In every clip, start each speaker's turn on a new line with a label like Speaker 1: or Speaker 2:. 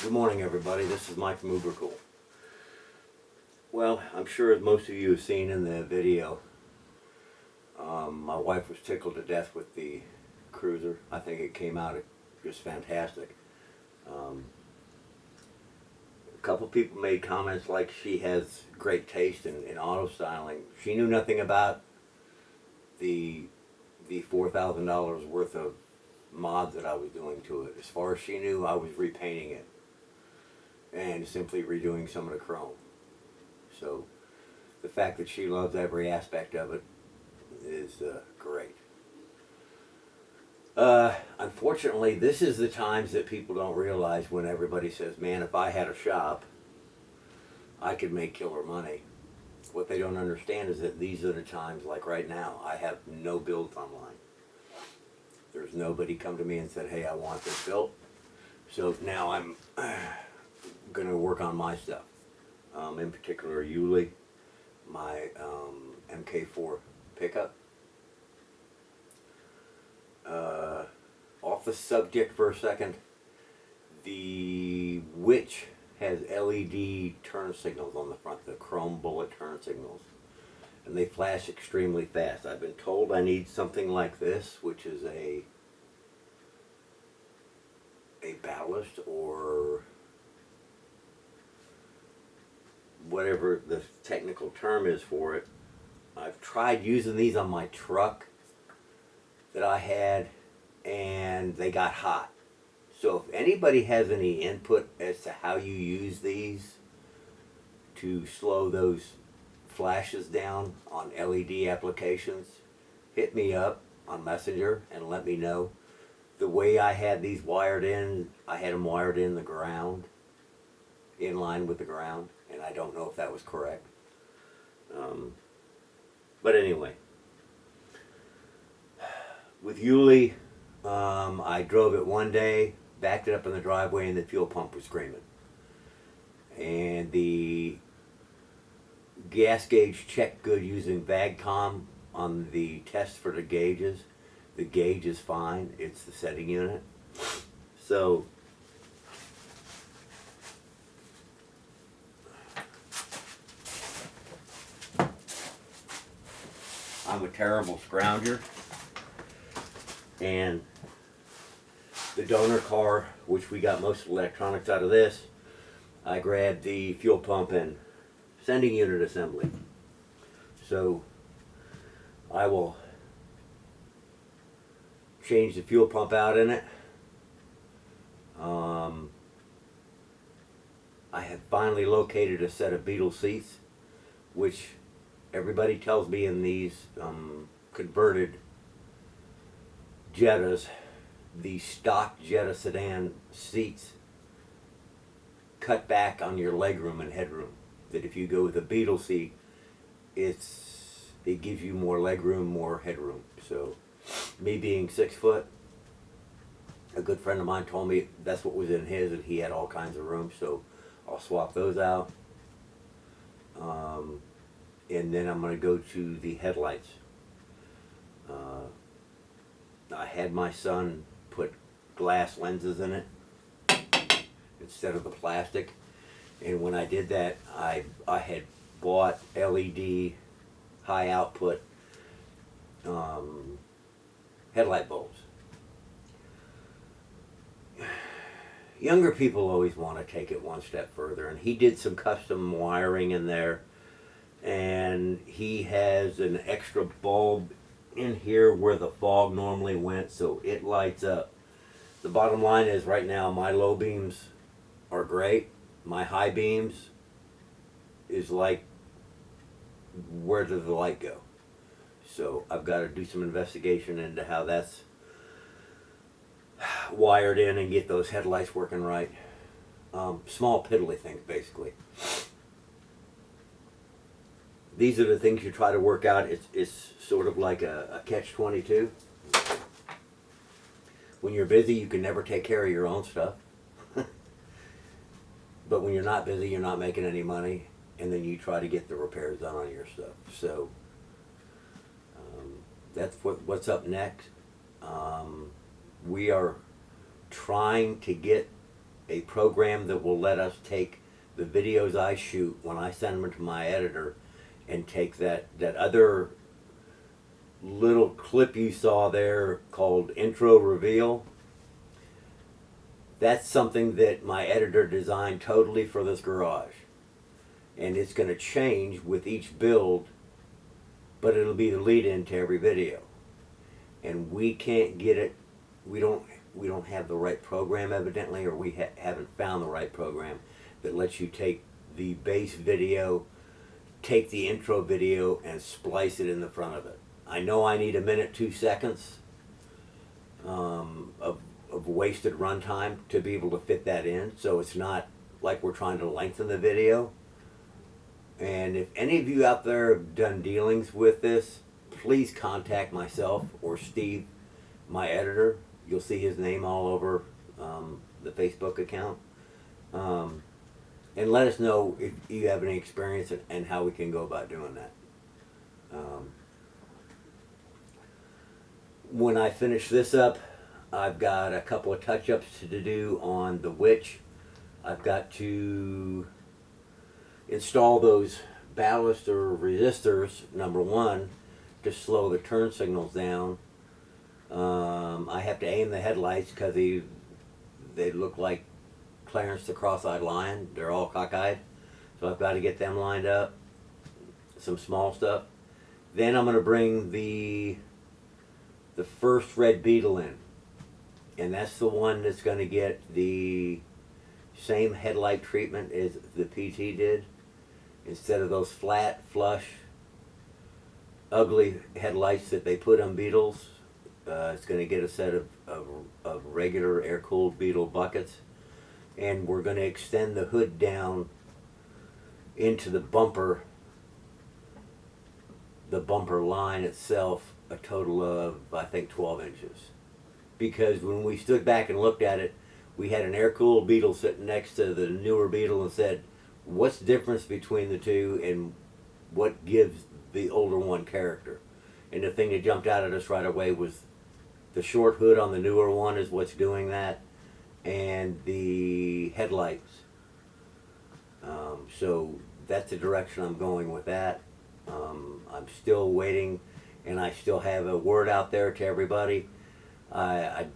Speaker 1: Good morning, everybody. This is Mike from Ubercool. Well, I'm sure as most of you have seen in the video, my wife was tickled to death with the Cruiser. I think it came out just fantastic. A couple people made comments like she has great taste in auto styling. She knew nothing about the $4,000 worth of mods that I was doing to it. As far as she knew, I was repainting it and simply redoing some of the chrome. So the fact that she loves every aspect of it is great. Unfortunately, this is the times that people don't realize when everybody says, man, if I had a shop, I could make killer money. What they don't understand is that these are the times, like right now, I have no builds online. There's nobody come to me and said, hey, I want this built. So now I'm going to work on my stuff. In particular, Yuli, my MK4 pickup. Off the subject for a second, the Witch has LED turn signals on the front, the chrome bullet turn signals, and they flash extremely fast. I've been told I need something like this, which is a ballast or whatever the technical term is for it. I've tried using these on my truck that I had, and they got hot. So if anybody has any input as to how you use these to slow those flashes down on LED applications, hit me up on Messenger and let me know. The way I had these wired in, I had them wired in the ground, in line with the ground, and I don't know if that was correct. But anyway, with Yuli, I drove it one day, backed it up in the driveway, and the fuel pump was screaming. And the gas gauge checked good using VAGCOM on the test for the gauges. The gauge is fine. It's the setting unit. So I'm a terrible scrounger, and the donor car, which we got most of the electronics out of this, I grabbed the fuel pump and sending unit assembly. So I will change the fuel pump out in it. I have finally located a set of Beetle seats, which everybody tells me in these converted Jettas, the stock Jetta sedan seats cut back on your legroom and headroom. That if you go with a Beetle seat, it gives you more legroom, more headroom. So, me being 6 foot, a good friend of mine told me that's what was in his, and he had all kinds of room. So, I'll swap those out. And then I'm going to go to the headlights. I had my son put glass lenses in it instead of the plastic, and when I did that, I had bought LED high output headlight bulbs. Younger people always want to take it one step further, and he did some custom wiring in there, and he has an extra bulb in here where the fog normally went, so it lights up. The bottom line is right now my low beams are great. My high beams is like, where does the light go? So I've got to do some investigation into how that's wired in and get those headlights working right. Small piddly things, basically. These are the things you try to work out. It's sort of like a catch-22. When you're busy, you can never take care of your own stuff. But when you're not busy, you're not making any money, and then you try to get the repairs done on your stuff. So that's what's up next. We are trying to get a program that will let us take the videos I shoot when I send them to my editor, and take that other little clip you saw there called intro reveal. That's something that my editor designed totally for this garage, and it's going to change with each build, but it'll be the lead in to every video. And we can't get it, we don't have the right program evidently, or we haven't found the right program that lets you take the base video, take the intro video, and splice it in the front of it. I know I need 1 minute 2 seconds of wasted runtime to be able to fit that in, so it's not like we're trying to lengthen the video. And if any of you out there have done dealings with this, please contact myself or Steve, my editor. You'll see his name all over the Facebook account. And let us know if you have any experience and how we can go about doing that. When I finish this up, I've got a couple of touch-ups to do on the Witch. I've got to install those ballast or resistors, number one, to slow the turn signals down. I have to aim the headlights because they look like Clarence the Cross-Eyed Lion. They're all cockeyed. So I've got to get them lined up. Some small stuff. Then I'm going to bring the first Red Beetle in. And that's the one that's going to get the same headlight treatment as the PT did. Instead of those flat, flush, ugly headlights that they put on Beetles, it's going to get a set of regular air-cooled Beetle buckets. And we're going to extend the hood down into the bumper line itself, a total of, I think, 12 inches. Because when we stood back and looked at it, we had an air-cooled Beetle sitting next to the newer Beetle and said, what's the difference between the two and what gives the older one character? And the thing that jumped out at us right away was the short hood on the newer one is what's doing that, and the headlights. So that's the direction I'm going with that. I'm still waiting, and I still have a word out there to everybody. I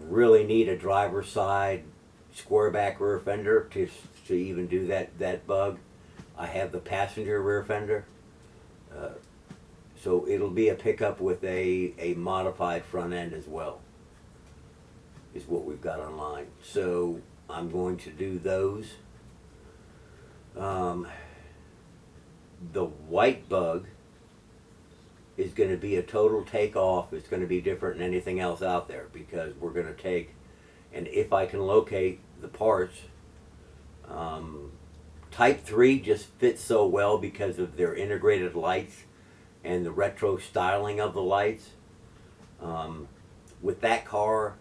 Speaker 1: really need a driver's side square back rear fender to even do that bug. I have the passenger rear fender. So it'll be a pickup with a modified front end as well, is what we've got online. So I'm going to do those. The white bug is going to be a total takeoff. It's going to be different than anything else out there, because we're going to take, and if I can locate the parts, Type 3 just fits so well because of their integrated lights and the retro styling of the lights. With that car,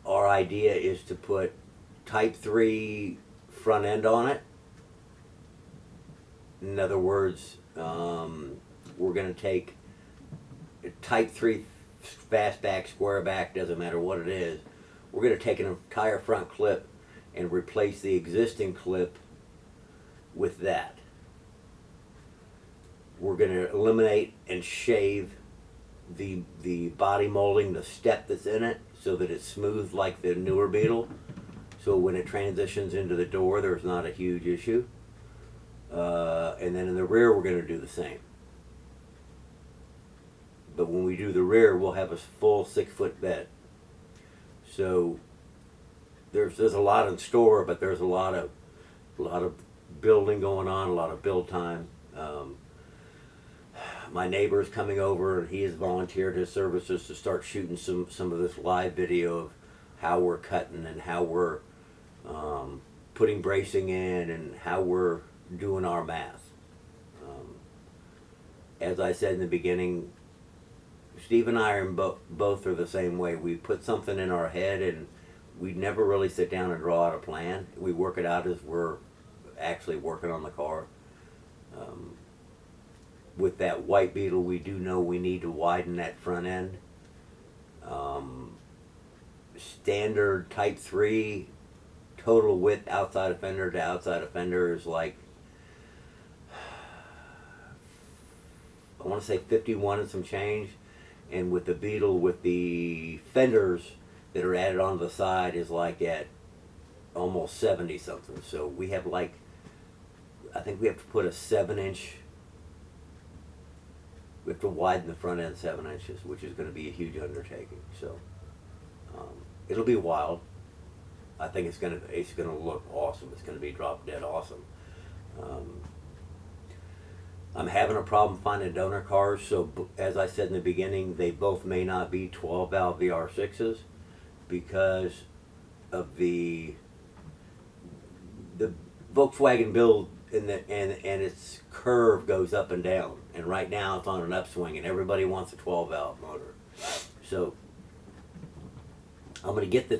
Speaker 1: our idea is to put Type 3 front end on it. In other words, we're going to take Type 3 fastback, squareback, doesn't matter what it is. We're going to take an entire front clip and replace the existing clip with that. We're going to eliminate and shave the body molding, the step that's in it, so that it's smooth like the newer Beetle. So when it transitions into the door, there's not a huge issue. And then in the rear, we're going to do the same. But when we do the rear, we'll have a full 6-foot bed. So there's a lot in store, but there's a lot of building going on, a lot of build time. My neighbor is coming over, and he has volunteered his services to start shooting some of this live video of how we're cutting and how we're putting bracing in and how we're doing our math. As I said in the beginning, Steve and I are both are the same way. We put something in our head and we never really sit down and draw out a plan. We work it out as we're actually working on the car. With that white Beetle, we do know we need to widen that front end. Standard Type 3 total width outside of fender to outside of fender is like, I want to say 51 and some change, and with the Beetle, with the fenders that are added onto the side, is like at almost 70 something. So we have like, I think we have to put a 7-inch, we have to widen the front end 7 inches, which is going to be a huge undertaking. So it'll be wild. I think it's gonna look awesome. It's gonna be drop dead awesome. I'm having a problem finding donor cars, so as I said in the beginning, they both may not be 12 valve VR6s because of the Volkswagen build, and its curve goes up and down, and right now it's on an upswing, and everybody wants a 12 valve motor. So I'm going to get the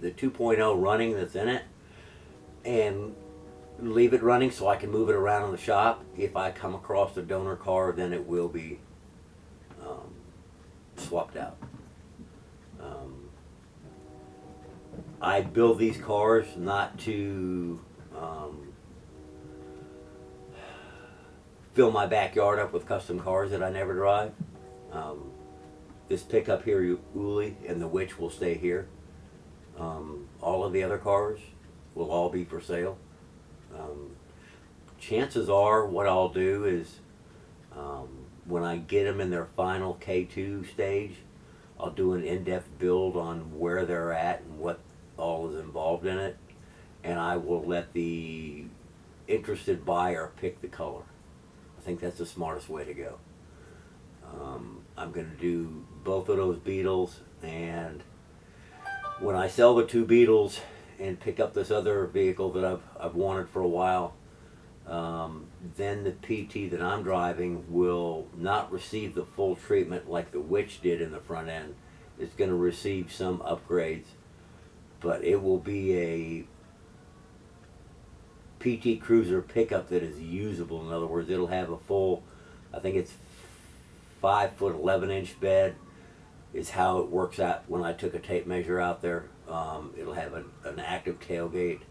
Speaker 1: 2.0 running that's in it and leave it running so I can move it around in the shop. If I come across a donor car, then it will be swapped out. I build these cars not to fill my backyard up with custom cars that I never drive. This pickup here, Uli, and the Witch will stay here. All of the other cars will all be for sale. Chances are what I'll do is when I get them in their final K2 stage, I'll do an in-depth build on where they're at and what all is involved in it, and I will let the interested buyer pick the color. I think that's the smartest way to go. I'm going to do both of those Beetles, and when I sell the 2 Beetles and pick up this other vehicle that I've wanted for a while, then the PT that I'm driving will not receive the full treatment like the Witch did in the front end. It's going to receive some upgrades, but it will be a PT Cruiser pickup that is usable. In other words, it'll have a full, I think it's 5 foot 11 inch bed is how it works out when I took a tape measure out there. It'll have an active tailgate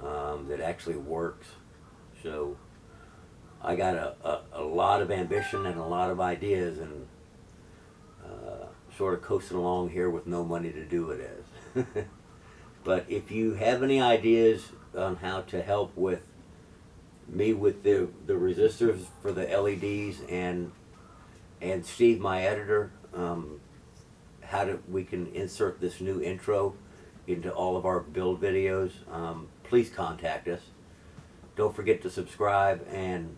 Speaker 1: that actually works. So I got a lot of ambition and a lot of ideas, and sort of coasting along here with no money to do it as. But if you have any ideas on how to help with me with the resistors for the LEDs, and Steve, my editor, we can insert this new intro into all of our build videos, please contact us. Don't forget to subscribe and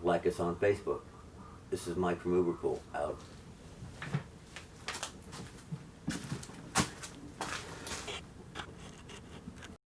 Speaker 1: like us on Facebook. This is Mike from Ubercool, out.